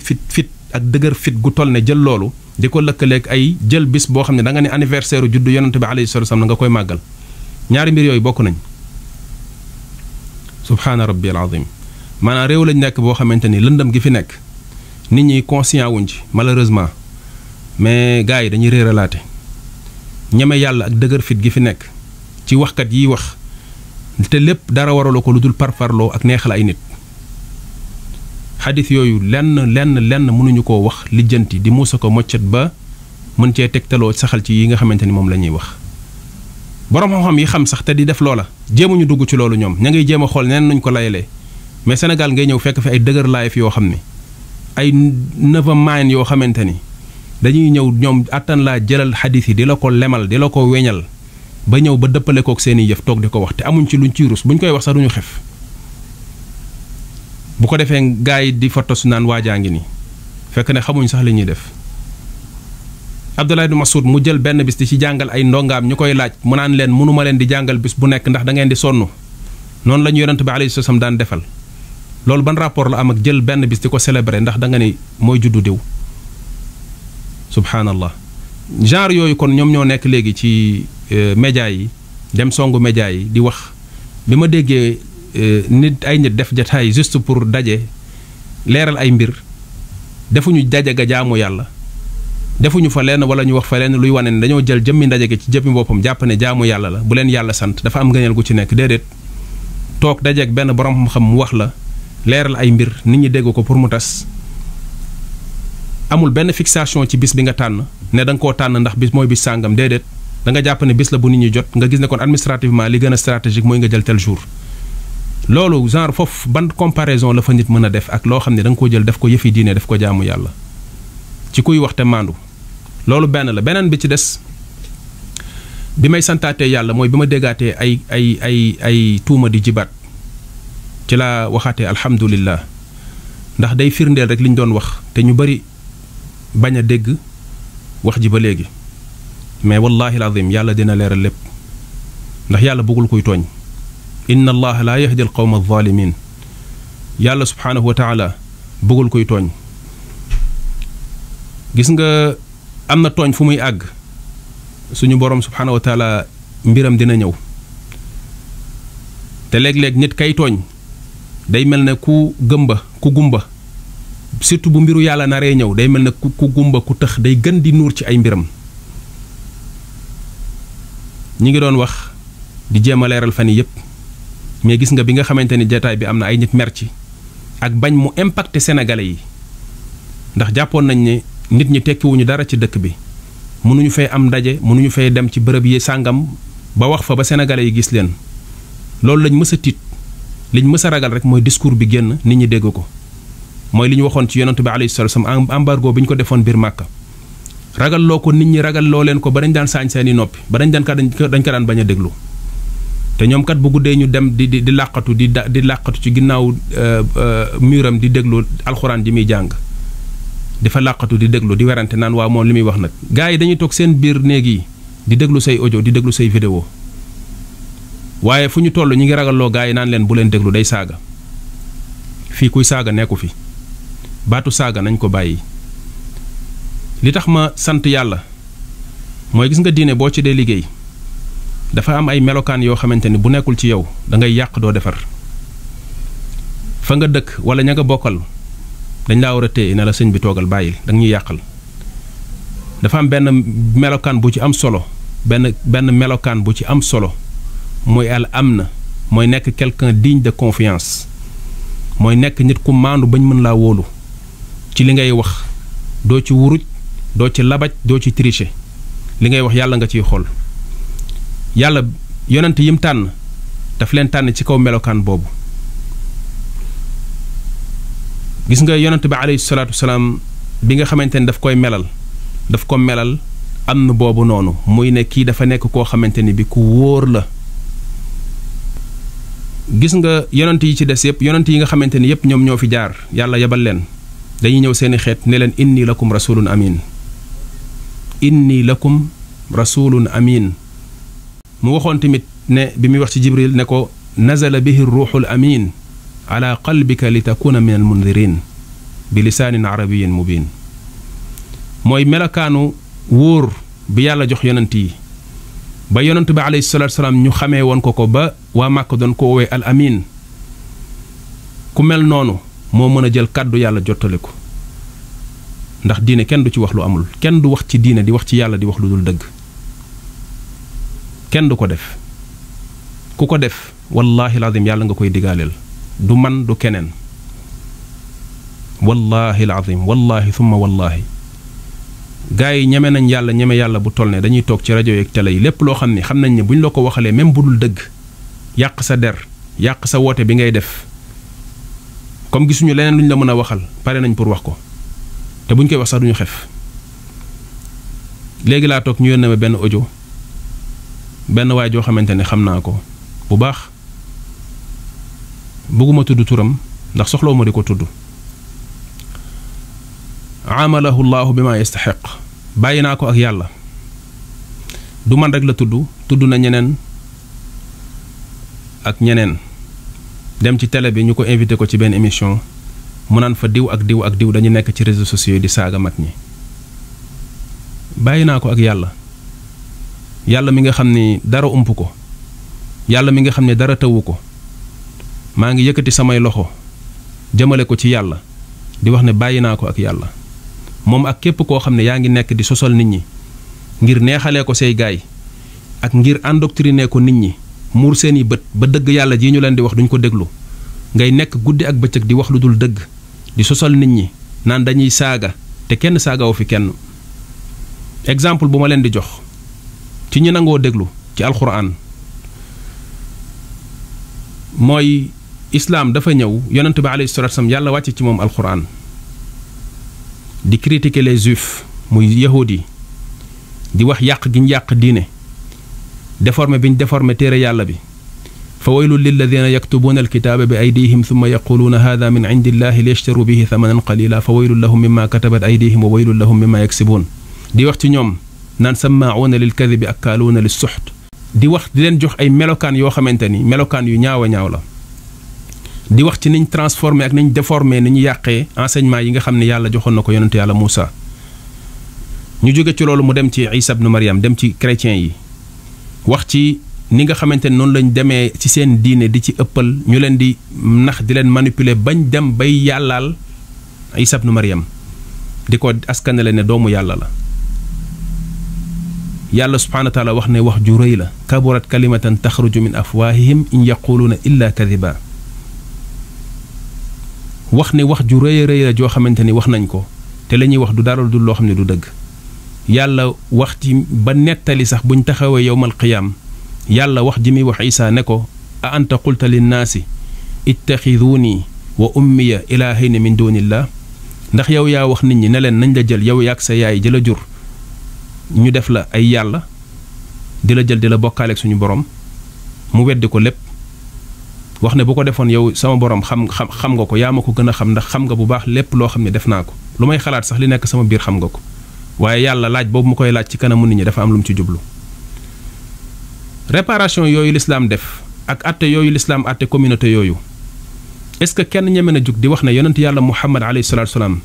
ak dëgër fit gu toll ne jël loolu di ko lëkkaleeg ay jël bis boo xam ne da nga ne anniversaire u juddu yonent bi alayhi salaatu wa salaam nga koy màggal ñaari mbir yooyu bokk nañ subhaana rabbi al azim maanaam réew lañ nekk boo xamante ni lëndëm gi fi nekk nit ñi conscient wuñ ci malheureusement mais gars yi dañuy réeralaate ñeme yàlla ak dëgër fit gi fi nekk ci waxkat yiy wax te lépp dara waralu ko lu dul parparloo ak neexal ay nit xadis yooyu lenn mënuñu koo wax lijjanti di muusa ko moccet ba mën cee tegtaloo saxal ci yi nga xamante ni moom la ñuy wax boroom xam-xam yi xam sax te di def loola jéemuñu dugg ci loolu ñoom ña ngay jéem a xool neen nuñ ko layalee mais Sénégal ngay ñëw fekk fi ay dëgër laayef yoo xam ne ay neuf main yoo xamante ni dañuy ñëw ñoom attan laa jëlal xadis yi di la ko lemal di la ko weñal ba ñëw ba dëppale kook seeni yëf toog di ko wax te amuñ ci luñ ciy rus buñ koy wax sax duñu xef bu ko defee gars yi di fotos naan waajaa ngi nii fekk ne xamuñ sax li ñuy def Abdullah ibn Mas'ud mu jël benn bis di ci jàngal ay ndongaam ñu koy laaj mu naan leen mënuma leen di jàngal bis bu nekk ndax da ngeen di sonn noonu la ñu yonent bi alayhi salaam daan defal loolu ban rapport la am ak jël benn bis di ko célébrer ndax da nga ni mooy juddu diw subhaanallah genre yooyu kon ñoom ñoo nekk léegi ci média yi dem songu média yi di wax bi ma déggee nit def jataay juste pour daje leeral ay mbir defuñu daje ga jaamu yàlla defuñu fa lenn wala ñu wax fa lenn luy wane ne dañoo jël jëmmi ndaje gi ci jëmmi boppam jàpp ne jaamu yàlla la bu leen yàlla sant dafa am ngëneel gu ci nekk déedéet toog dajeeg benn borom xam-xam mu wax la leeral ay mbir nit ñi dégg ko pour mu tas amul benn fixation ci bis bi nga tànn ne da nga koo tànn ndax bis mooy bis sàngam déedéet da nga jàpp ne bis la bu nit ñi jot nga gis ne kon administrativement li gën a stratégique mooy nga jël tel jour loolu genre foofu ban comparaison la fa nit mën a def ak loo xam ne da nga koo jël def ko yëfi diine def ko jaamu yàlla ci kuy wax te maandu loolu benn la beneen bi ci des bi may santaatee yàlla mooy bi ma déggaatee ay tuuma di jibaat ci laa waxaatee alhamdulillah ndax day firndeel rek li ñu doon wax te ñu bari bañ a dégg wax ji ba léegi mais wallahi alazim yàlla dina leeral lépp ndax yàlla bëggul kuy tooñ inna allaha laa yahdi al qawma alzalimin yàlla subhaanahu wa taala bëggul kuy tooñ gis nga am na tooñ fu muy àgg suñu boroom subhaanahu wa taala mbiram dina ñëw te léeg-léeg nit kay tooñ day mel ne ku gumba surtout bu mbiru yàlla naree ñëw day mel ne ku gumba ku tëx day gën di nuur ci ay mbiram ñi ngi doon wax di jéem a leeral fan yi yépp mais gis nga bi nga xamante ni jataay bi am na ay nit mer ci ak bañ mu impacté sénégalais yi ndax jàppoon nañ ne nit ñi tekkiwuñu dara ci dëkk bi mënuñu fay am ndaje mënuñu fay dem ci bërëb yi sàngam ba wax fa ba sénégalais yi gis leen loolu lañ mës a tiit liñ mës a ragal rek mooy discours bi génn nit ñi dégg ko mooy li ñu waxoon ci yonent bi alayhi salaatu wa salaam embargo bi ñu ko defoon biir Màkka ragal loo ko nit ñi ragal loo leen ko ba dañ daan saañ seeni noppi ba dañ ko daan bañ a déglu te ñoom kat bu guddee ñu dem di làqatu di làqatu ci ginnaaw muram di déglu alxuraan ji muy jàng di fa làqatu di déglu di werante naan waaw moom li muy wax nag gars yi dañuy toog seen biir néeg yi di déglu say audio di déglu say vidéo waaye fu ñu toll ñu ngi ragalloo gars yi naan leen bu leen déglu day saaga fii kuy saaga nekku fi baatu saaga nañ ko bàyyi. li tax ma sant yàlla mooy gis nga diine boo ci dee liggéey dafa am ay melokaan yoo xamante ni bu nekkul ci yow da ngay yàq doo defar fa nga dëkk wala ña nga bokkal dañ laa war a téye ne la sëñ bi toogal bàyyil da nga ñuy yàqal. dafa am benn melokaan bu ci am solo benn melokaan bu ci am solo mooy al amn mooy nekk quelqu'un digne de confiance mooy nekk nit ku maandu bañ mën laa wóolu ci li ngay wax doo ci wuruj doo ci labaj doo ci tricher li ngay wax yàlla nga ciy xool yàlla yonent yim tànn daf leen tànn ci kaw melokaan boobu. gis nga yonent bi alayhi salaatu wasalaam bi nga xamante ni daf ko melal am na boobu noonu muy ne kii dafa nekk koo xamante ni bi ku wóor la. gis nga yonent yi ci des yëpp yonent yi nga xamante ni yëpp ñoom ñoo fi jaar yàlla yebal leen dañuy ñëw seeni xeet ne leen inni lakum rasulun amin inni lakum rasulun amin mu waxoon tamit ne bi muy wax ci jibril ne ko nazala bihi ruuxul amin ala qalbika li takuna min al mundirin bi lisaanin arabiyin mubin mooy melokaanu wóor bi yàlla jox yonent yi ba yonent bi alayhi salaatu salaam ñu xamee woon ko ba waa Màkka doon ko woowee al amin ku mel noonu moo mën a jël kàddu yàlla jottali ko ndax diine kenn du ci wax lu amul kenn du wax ci diine di wax ci yàlla di wax lu dul dëgg kenn du ko def ku ko def wallaahi alazim yàlla nga koy digaaleel du man du keneen wallaahi alazim wallaahi thumma wallaahi gaa yi ñeme nañ yàlla ñeme yàlla bu toll ne dañuy toog ci rajo yeeg télé yi lépp loo xam ne xam nañ ne buñ la ko waxalee même bu dul dëgg yàq sa der yàq sa woote bi ngay def comme gisuñu leneen luñ la mën a waxal pare nañ pour wax ko te buñ koy wax sax duñu xef. léegi laa toog ñu yónnee ma benn audio benn waay joo xamante ne xam naa ko bu baax bëgguma tudd turam ndax soxlawu ma di ko tudd. amalahu llahu bi ma yastaxiq bàyyi naa ko ak yàlla du man rek la tudd na ñeneen ak ñeneen dem ci télé bi ñu ko invité ko ci benn émission mu naan fa diw ak diw ak diw dañu nekk ci réseaux sociaux yi di saaga mag ñi bàyyi naa ko ak yàlla mi nga xam ni dara ump ko yàlla mi nga xam ne dara tëwu ko maa ngi yëkkati samay loxo jëmale ko ci yàlla di wax ne bàyyi naa ko ak yàlla moom ak képp koo xam ne yaa ngi nekk di sosal nit ñi ngir neexalee ko say gaay ak ngir endoctriner ko nit ñi muur seeni bët ba dëgg yàlla ji ñu leen di wax duñ ko déglu ngay nekk guddi ak bëccëg di wax lu dul dëgg di sosal nit ñi naan dañuy saaga te kenn saagawu fi kenn. exemple bu ma leen di jox ci ñi nangoo déglu ci alxuraan mooy islaam dafa ñëw yonent bi alayhi salaatu wasallam yàlla wàcc ci moom alxuraan di critiquer les juifs muy yahudi yi di wax yàq gi ñu yàq diine déformé bi ñu déformé téere yàlla bi fa waylun lilladina yaktubuuna alkitaaba bi aydihim thumma yaquluuna hada min indi illahi liyashtaru bihi thamanan qalila fa waylun lahum mimma katabat aydihim wa waylun lahum mimma yaksibuun di wax ci ñoom naan sammaauuna lil kadibi akkaaluuna lis suxt di wax di leen jox ay melokaan yoo xamante ni melokaan yu ñaaw a ñaaw la di wax ci niñ transformé ak niñ déformé ni ñu yàqee enseignement yi nga xam ne yàlla joxoon na ko yonent yàlla Muusa ñu jóge ci loolu mu dem ci Isa ibnu Maryam dem ci chrétiens yi wax ci ni nga xamante ne noonu lañ demee ci seen diine di ci ëppal ñu leen di nax di leen manipuler bañ dem bay yàllaal Isa ibnu Maryam di ko askanale ne doomu yàlla la yàlla subhaanahu wa taala wax ne wax ju rëy la kaburat kalimatan taxruju min afwaahihim in yaquluuna illa kadiba wax ne wax ju rëy a rëy la joo xamante ni wax nañ ko te la ñuy wax du dara du loo xam ne du dëgg yàlla wax ci ba nettali sax buñ taxawee yowmal qiyaam yàlla wax ji muy wax Isaa ne ko a anta qulta linnaasi ittaxiduuni wa ummiya ilaahayni min duunillah ndax yow yaa wax nit ñi ne leen nañ la jël yow yaag sa yaay jëla jur ñu def la ay yàlla di la jël di la bokkaale ak suñu borom mu weddi ko lépp wax ne bu ko defoon yow sama borom xam nga ko yaa ma ko gën a xam ndax xam nga bu baax lépp loo xam ne def naa ko lu may xalaat sax li nekk sama biir xam nga ko waaye yàlla laaj boobu mu koy laaj ci kanamu nit ñi dafa am lu mu ci jublu. réparation yooyu l'islam def ak atte yooyu l'islam atte communauté yooyu est-ce que kenn ñeme na jug di wax ne yonent yàlla Muhammad alayhi salaatu salaam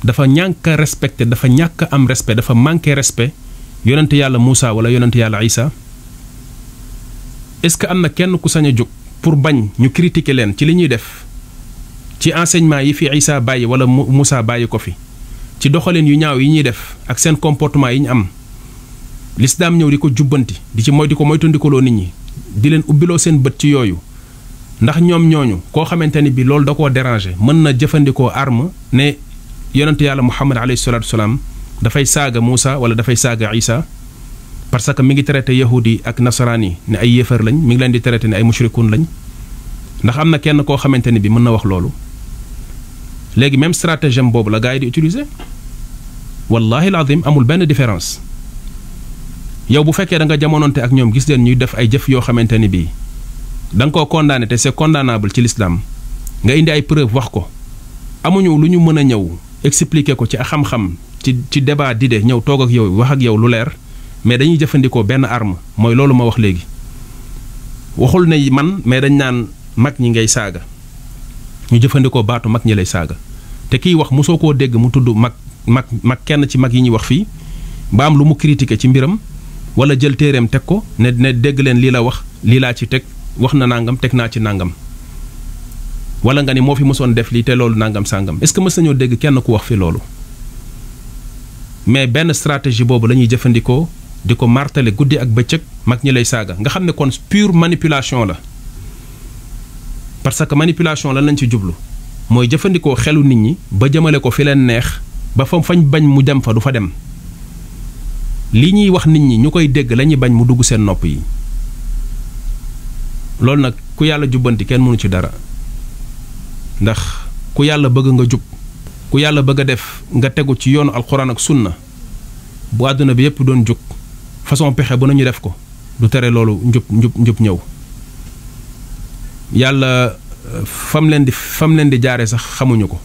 dafa ñàkk a respecté dafa ñàkk am respect dafa manqué respect yonent yàlla Moussa wala yonent yàlla Isa est-ce que am na kenn ku sañ a jug pour bañ ñu critiquer leen ci li ñuy def ci enseignement yi fi Isa bàyyi wala Moussa bàyyi ko fi ci doxalin yu ñaaw yi ñuy def ak seen comportement yi ñu am l'islam ñëw di ko jubbanti di ko moytandikoloo nit ñi di leen ubbiloo seen bët ci yooyu ndax ñoom ñooñu koo xamante ni bi loolu da koo déranger mën na jëfandikoo arme ne yonent yàlla Muhammad alayhi salaatu salaam dafay saaga Moussa wala dafay saaga Isa parce que mi ngi traité yahudi ak nasaraan yi ne ay yéefar lañ mi ngi leen di traité ne ay mushrikuun lañ ndax am na kenn koo xamante ni bi mën na wax loolu léegi même stratagème boobu la gars yi di utiliser wallahi alazim amul benn différence yow bu fekkee da nga jamononte ak ñoom gis leen ñuy def ay jëf yoo xamante ni bii da nga koo condamné te c'est condamnable ci l'islam nga indi ay preuve wax ko amuñu lu ñu mën a ñëw expliquer ko ci xam-xam ci débat d'idées ñëw toog ak yow wax ak yow lu leer mais dañuy jëfandikoo benn arme mooy loolu ma wax léegi waxul ne man mais dañ naan mag ñi ngay saaga ñu jëfandikoo baatu mag ñi lay saaga te kiy wax mosoo koo dégg mu tudd mag kenn ci mag yi ñuy wax fii ba am lu mu critiquer ci mbiram wala jël téereem teg ko ne dégg leen lii la wax lii laa ci teg wax na nangam teg naa ci nangam wala nga ni moo fi mësoon def lii te loolu nangam sàngam est-ce que mës nañoo dégg kenn ku wax fi loolu mais benn stratégie boobu la ñuy jëfandikoo di ko martale guddi ak bëccëg mag ñi lay saaga nga xam ne kon pure manipulation la parce que manipulation lan lañ ci jublu mooy jëfandikoo xelu nit ñi ba jëmale ko fi leen neex ba fa fañ bañ mu dem fa du fa dem li ñuy wax nit ñi ñu koy dégg la ñuy bañ mu dugg seen nopp yi loolu nag ku yàlla jubbanti kenn mënu ci dara ndax ku yàlla bëgg nga jub ku yàlla bëgg a def nga tegu ci yoonu alxuraan ak sunna bu àdduna bi yépp doon jug façon pexe bu nañu def ko du tere loolu njub ñëw yàlla fam leen di jaare sax xamuñu ko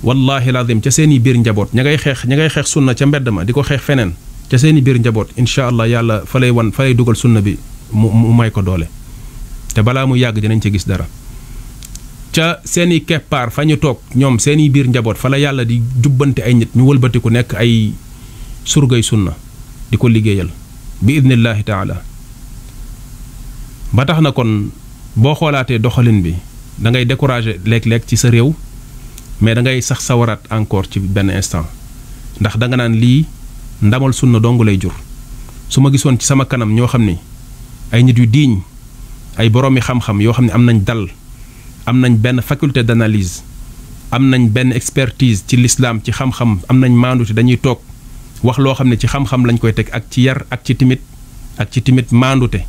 wallahi lazim ca seeni biir njaboot ña ngay xeex sunna ca mbedd ma di ko xeex feneen ca seeni biir njaboot incha allah yàlla fa lay dugal sunna bi mu may ko doole te balaa mu yàgg dinañ ci gis dara ca seeni keppaar fa ñu toog ñoom seeni biir njaboot fa la yàlla di jubbante ay nit ñu wëlbatiku nekk ay surgay sunna di ko liggéeyal bi idnillahi taala ba tax na kon boo xoolaatee doxalin bi da ngay décourager léeg-léeg ci sa réew mais da ngay sax sawaraat encore ci benn instant ndax da nga naan lii ndamal sunna dong lay jur su ma gisoon ci sama kanam ñoo xam ni ay nit yu diiñ ay boroomi xam-xam yoo xam ne am nañ dal am nañ benn faculté d'analyse am nañ benn expertise ci l'islam ci xam-xam am nañ maandute dañuy toog wax loo xam ne ci xam-xam lañ koy teg ak ci yar ak ci timit maandute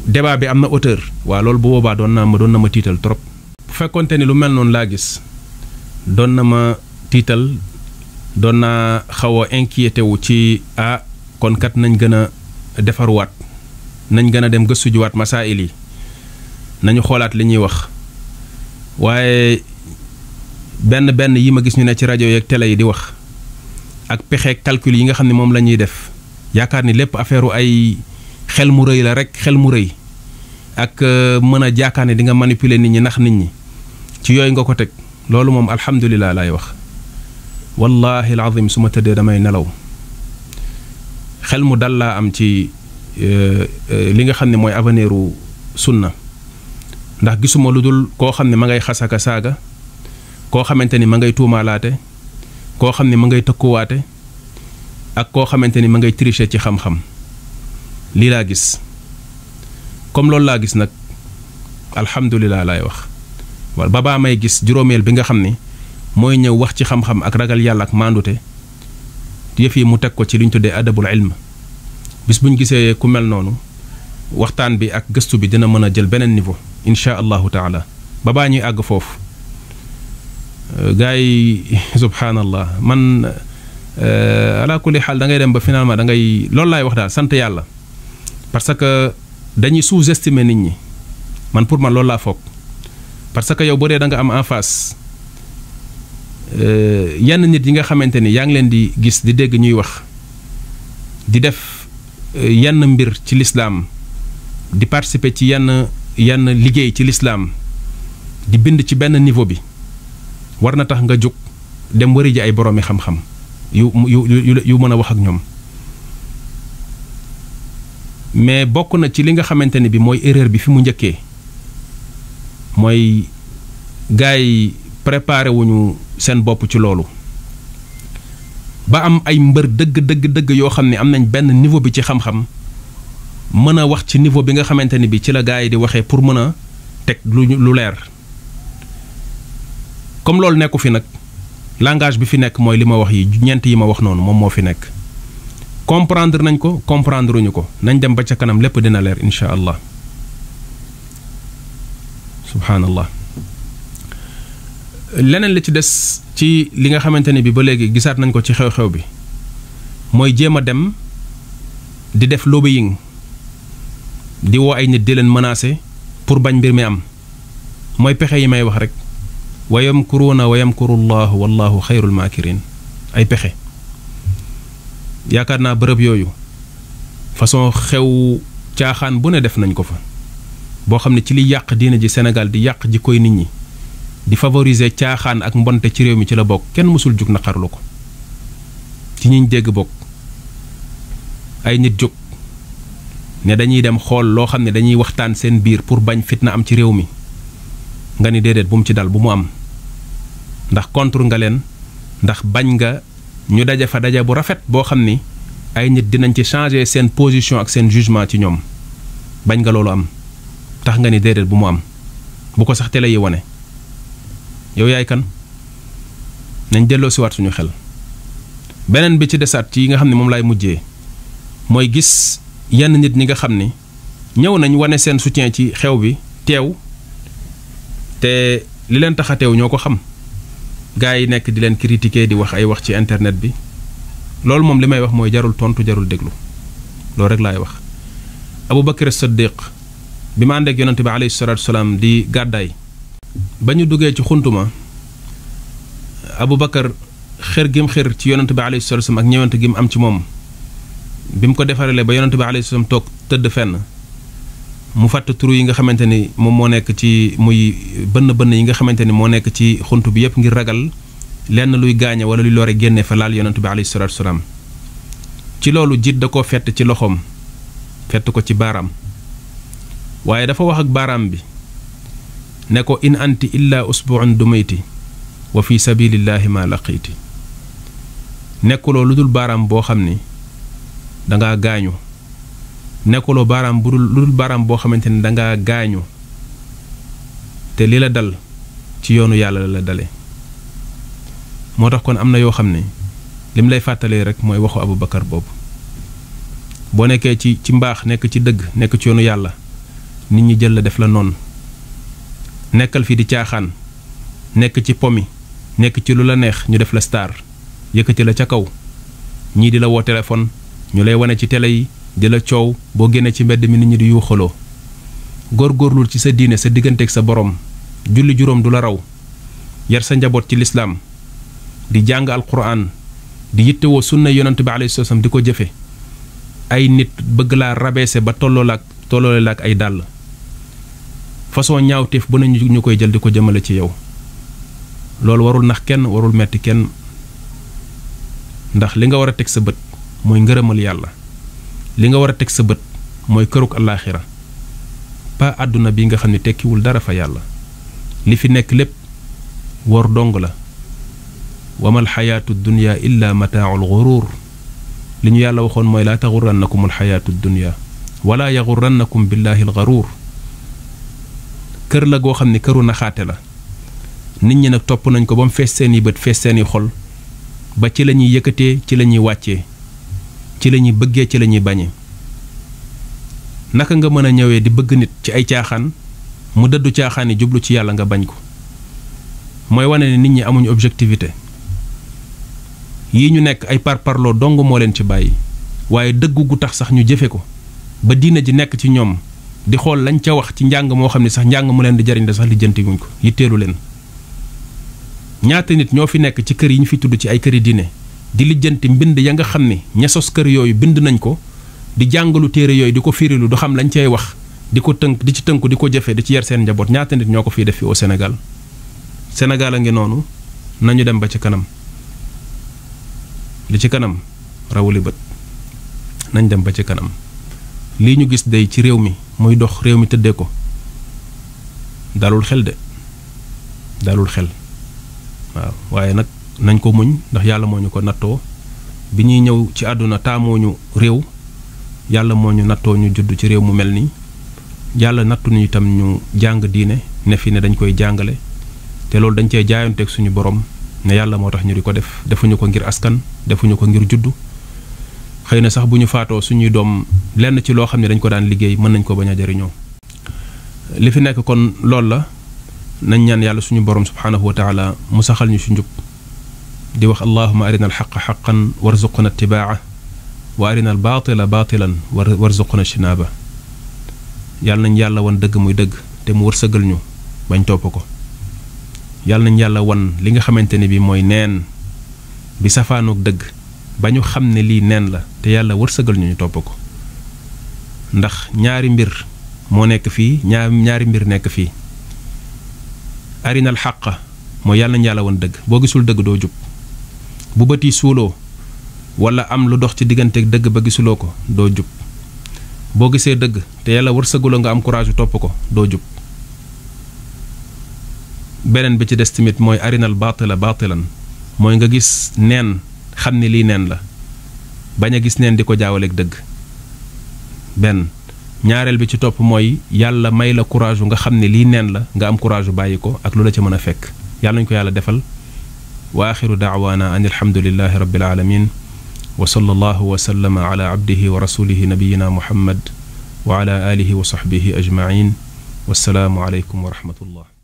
débat bi am na auteur waaw loolu bu boobaa doon na ma tiital trop. bu fekkonte ni lu mel noonu laa gis doon na ma tiital doon naa xaw a inquiété wu ci kon kat nañ gën a defarwaat nañ gën a dem gëstu jiwaat masaa'il yi nañu xoolaat li ñuy wax waaye benn yi ma gis ñu ne ci rajo yeeg télé yi di wax ak pexe calcul yi nga xam ne moom la ñuy def yaakaar ni lépp affaire ay xel mu rëy la rek xel mu rëy ak mën a jaakaar ne di nga manipuler nit ñi nax nit ñi ci yooyu nga ko teg loolu moom alhamdulilah laay wax wallahi alazim su ma tëddee damay nelaw xel mu dal laa am ci li nga xam ne mooy avenir u sunna ndax gisuma lu dul koo xam ne ma ngay xasaka saaga koo xamante ni ma ngay tuumaalaate koo xam ne ma ngay tëkkuwaate ak koo xamante ni ma ngay tricher ci xam-xam lii laa gis comme loolu laa gis nag alhamdulilah laay wax wala ba baa may gis juróomeel bi nga xam ni mooy ñëw wax ci xam-xam ak ragal yàlla ak maandute yëf yi mu teg ko ci li ñu tuddee adabul ilm bis bu ñu gisee ku mel noonu waxtaan bi ak gëstu bi dina mën a jël beneen niveau incha allahu taala ba baa ñuy àgg foofu gars yi subhaanallah man ala kulli xaal da ngay dem ba finalement da ngay loolu laay wax daal sant yàlla parce que dañuy sous-estimer nit ñi man pour man loolu laa foog parce que yow boo dee da nga am en face yenn nit yi nga xamante ni yaa ngi leen di gis di dégg ñuy wax di def yenn mbir ci lislaam di participer ci yenn liggéey ci lislaam di bind ci benn niveau bi war na tax nga jóg dem wari ji ay boroomi xam-xam yu mën a wax ak ñoom mais bokk na ci li nga xamante ni bi mooy erreur bi fi mu njëkkee mooy gars yi préparé wuñu seen bopp ci loolu ba am ay mbër dëgg yoo xam ne am nañ benn niveau bi ci xam-xam mën a wax ci niveau bi nga xamante ni bi ci la gars yi di waxee pour mën a teg lu leer comme loolu nekku fi nag langage bi fi nekk mooy li ma wax yi ñeent yi ma wax noonu moom moo fi nekk comprendre nañ ko comprendre uñu ko nañ dem ba ca kanam lépp dina leer insha allah subhaanallah leneen li ci des ci li nga xamante ni bi ba léegi gisaat nañ ko ci xew-xew bi mooy jéem a dem di def lobbying di woo ay nit di leen menacer pour bañ mbir mi am mooy pexe yi may wax rek wa yamkuruuna wa yamkurullahu wallahu xayrul maakirin ay pexe yaakaar naa bërëb yooyu façon xew caaxaan bu ne def nañ ko fa boo xam ne ci li yàq diine ji Sénégal di yàq ji koy nit ñi di favoriser caaxaan ak mbonte ci réew mi ci la bokk kenn mësul jug naqarlu ko ci ñiñ dégg bokk ay nit jóg ne dañuy dem xool loo xam ne dañuy waxtaan seen biir pour bañ fitna am ci réew mi nga ni déedéet bu mu ci dal bu mu am ndax contre nga leen ndax bañ nga ñu daje fa daje bu rafet boo xam ni ay nit dinañ ci changer seen position ak seen jugement ci ñoom bañ nga loolu am tax nga ni déedéet bu mu am bu ko sax télé yi wane yow yaay kan nañ delloo si waat suñu xel beneen bi ci desaat ci yi nga xam ne moom laay mujjee mooy gis yenn nit ñi nga xam ni ñëw nañ wane seen soutien ci xew bi teew te li leen tax a teew ñoo ko xam gars yi nekk di leen critiquer di wax ay wax ci internet bi loolu moom li may wax mooy jarul tontu jarul déglu loolu rek laay wax Abubakar Siddiq bi ma ànd ak yonante bi alayhi salaatu salaam di gàddaay ba ñu duggee ci xuntuma Abubakar xër gim xër ci yonante bi alayhi salaatu salaam ak ñëwante gi mu am ci moom bi mu ko defaralee ba yonante bi alayhi salaam toog tëdd fenn mu fàtt turu yi nga xamante ni moom moo nekk ci muy bënn yi nga xamante ni moo nekk ci xunt bi yépp ngir ragal lenn luy gaañe wala luy lore génne fa laal yonante bi alayhi salaatu salaam ci loolu jiit da koo fett ci loxoom fett ko ci baaraam waaye dafa wax ak baaraam bi ne ko in anti illa usbu'un dumayti wa fi sabilillahi ma laqiiti nekkuloo lu dul baaraam boo xam ni dangaa gaañu nekkuloo baaraam bu lu dul baaraam boo xamante ni dangaa gaañu te li la dal ci yoonu yàlla la dale moo tax kon am na yoo xam ne lim lay fàttalee rek mooy waxu Abubakar boobu boo nekkee ci mbaax nekk ci dëgg nekk ci yoonu yàlla nit ñi jël la def la noonu nekkal fi di caaxaan nekk ci pomi nekk ci lu la neex ñu def la star yëkkati la ca kaw ñii di la woo téléphone ñu lay wane ci télé yi di la coow boo génnee ci mbedd mi nit ñi di yuuxaloo góorgóorlul ci sa diine sa digganteeg sa borom julli juróom du la raw yar sa njaboot ci lislaam di jàng alquran di yittewoo sunna yonent bi alayhi salaam di ko jëfe ay nit bëgg laa rabeese ba tolloole la ak ay dàll façon ñaawteef bu nañu ñu koy jël di ko jëmale ci yow loolu warul nax kenn warul metti kenn ndax li nga war a teg sa bët mooy ngërëmal yàlla li nga war a teg sa bët mooy këruk allaaxira pas àdduna bi nga xam ne tekkiwul dara fa yàlla li fi nekk lépp wor dong la wamal xayaatu dunya illa mataaul guruur li ñu yàlla waxoon mooy laa taxurannakum alxayaatu dunya wala yaxurannakum billahi algaruur kër la goo xam ne këru naxaate la nit ñi nag topp nañ ko ba mu fees seeni bët fees seeni xol ba ci la ñuy yëkkatee ci la ñuy wàccee ci la ñuy bëggee ci la ñuy bañee naka nga mën a ñëwee di bëgg nit ci ay caaxaan mu dëddu caaxaan yi jublu ci yàlla nga bañ ko mooy wane ne nit ñi amuñu objectivité yii ñu nekk ay parparloo dong moo leen ci bàyyi waaye dëggu gu tax sax ñu jëfe ko ba diina ji nekk ci ñoom di xool lañ ca wax ci njàng moo xam ne sax njàng mu leen di jariñ da sax lijjanti wuñ ko yitteelu leen. ñaata nit ñoo fi nekk ci kër yi ñu fi tudd ci ay këri diine di lijjanti mbind ya nga xam ne ña sos kër yooyu bind nañ ko di jàngalu téere yooyu di ko firilu du xam lañ cay wax di ko tënk di ci tënku di ko jëfe di ci yar seen njaboot ñaata nit ñoo ko fii def fi au Sénégal. Sénégal a ngi noonu nañu dem ba ci kanam li ci kanam rawuli bët nañ dem ba ci kanam lii ñu gis day ci réew mi muy dox réew mi tëddee ko dalul xel de dalul xel waaw waaye nag nañ ko muñ ndax yàlla moo ñu ko nattoo bi ñuy ñëw ci àdduna taamoo ñu réew yàlla moo ñu nattoo ñu judd ci réew mu mel nii yàlla nattu ñu itam ñu jàng diine ne fi ne dañ koy jàngale te loolu dañ cee jaayanteeg suñu borom ne yàlla moo tax ñu di ko def defuñu ko ngir askan defuñu ko ngir juddu xëy na sax bu ñu faatoo suñuy doom lenn ci loo xam ne dañ ko daan liggéey mën nañ ko bañ a jariñoo li fi nekk kon loolu la nañ ñaan yàlla suñu borom subhaanahu wa taala mu saxal ñu ci njub di wax allahuma arina alxaqa xaqan warzuqna ittibaa wa arina albaatila baatilan warzuqna shinaaba yàlla nañ yàlla wan dëgg muy dëgg te mu wërsëgal ñu bañ topp ko yàlla nañ yàlla wan li nga xamante ne bi mooy neen bi safaanoog dëgg ba ñu xam ne lii neen la te yàlla wërsëgal ñu topp ko ndax ñaari mbir moo nekk fii ñaari mbir nekk fii arinal xaqa mooy yàlla nañ yàlla wan dëgg boo gisul dëgg doo jub bu bët yi suuloo wala am lu dox ci digganteeg dëgg ba gisuloo ko doo jub boo gisee dëgg te yàlla wërsëguloo nga am courage topp ko doo jub beneen bi ci des tamit mooy arinal baatila baatilan mooy nga gis neen xam ne lii neen la bañ a gis neen di ko jaawaleeg dëgg benn ñaareel bi ci topp mooy yàlla may la courage nga xam ne lii neen la nga am courage bàyyi ko ak lu la ca mën a fekk yàlla nañu ko yàlla defal wa axiru daawaana an alhamdulillahi rabbil alamin wa sallallahu wa sallama ala abdihi wa rasulihi nabiyina muhammad wa ala alihi wa sahbihi ajmain wassalaamu aleykum wa rahmatullah